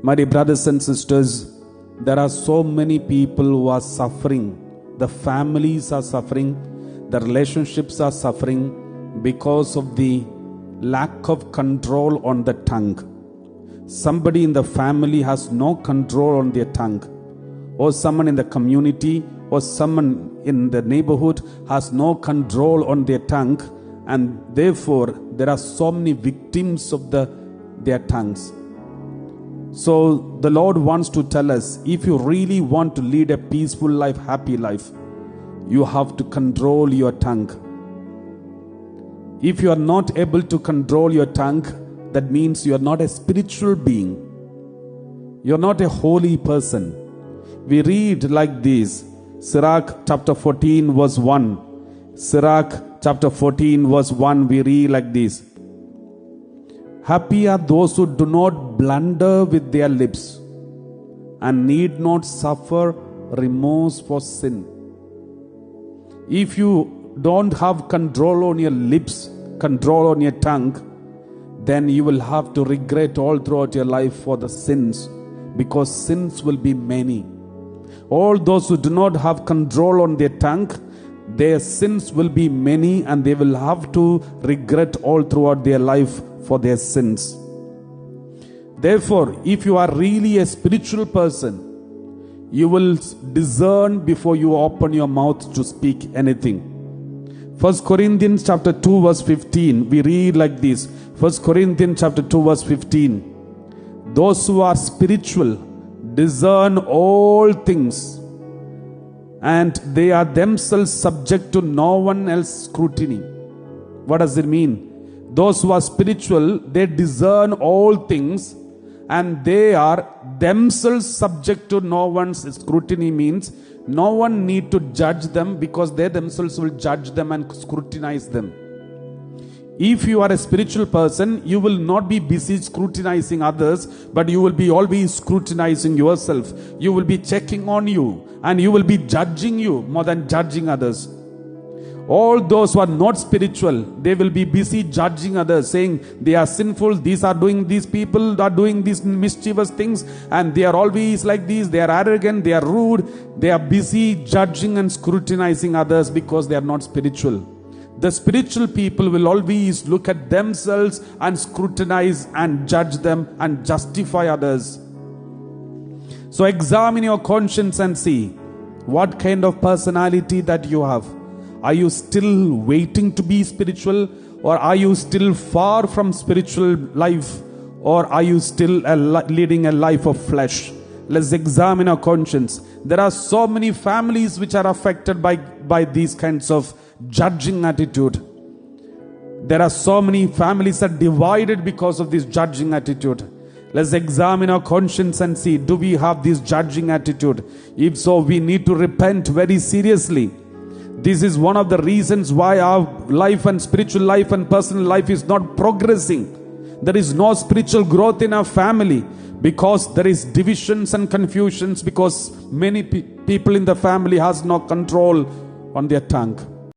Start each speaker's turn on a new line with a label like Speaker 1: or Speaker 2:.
Speaker 1: My dear brothers and sisters, there are so many people who are suffering. The families are suffering. The relationships are suffering because of the lack of control on the tongue. Somebody in the family has no control on their tongue, or someone in the community or someone in the neighborhood has no control on their tongue, and therefore there are so many victims of their tongues. So the Lord wants to tell us, if you really want to lead a peaceful life, happy life, you have to control your tongue. If you are not able to control your tongue, that means you are not a spiritual being. You are not a holy person. We read like this, Sirach chapter 14 verse 1. Sirach chapter 14 verse 1, we read like this. Happy are those who do not blunder with their lips and need not suffer remorse for sin. If you don't have control on your lips, control on your tongue, then you will have to regret all throughout your life for the sins, because sins will be many. All those who do not have control on their tongue, their sins will be many, and they will have to regret all throughout their life for their sins. Therefore, if you are really a spiritual person, you will discern before you open your mouth to speak anything. 1 Corinthians chapter 2 verse 15, we read like this. 1 Corinthians chapter 2 verse 15. Those who are spiritual discern all things, and they are themselves subject to no one else's scrutiny. What does it mean? Those who are spiritual, they discern all things, and they are themselves subject to no one's scrutiny. Means no one need to judge them, because they themselves will judge them and scrutinize them. If you are a spiritual person, you will not be busy scrutinizing others, but you will be always scrutinizing yourself. You will be checking on you, and you will be judging you more than judging others. All those who are not spiritual, they will be busy judging others, saying they are sinful, these people are doing these mischievous things, and they are always like this, they are arrogant, they are rude. They are busy judging and scrutinizing others because they are not spiritual. The spiritual people will always look at themselves and scrutinize and judge them and justify others. So examine your conscience and see what kind of personality that you have. Are you still waiting to be spiritual, or are you still far from spiritual life, or are you still leading a life of flesh? Let's examine our conscience. There are so many families which are affected by these kinds of judging attitude. There are so many families that are divided because of this judging attitude. Let's examine our conscience and see, do we have this judging attitude? If so, we need to repent very seriously. This is one of the reasons why our life and spiritual life and personal life is not progressing. There is no spiritual growth in our family, because there is divisions and confusions, because many people in the family has no control on their tongue.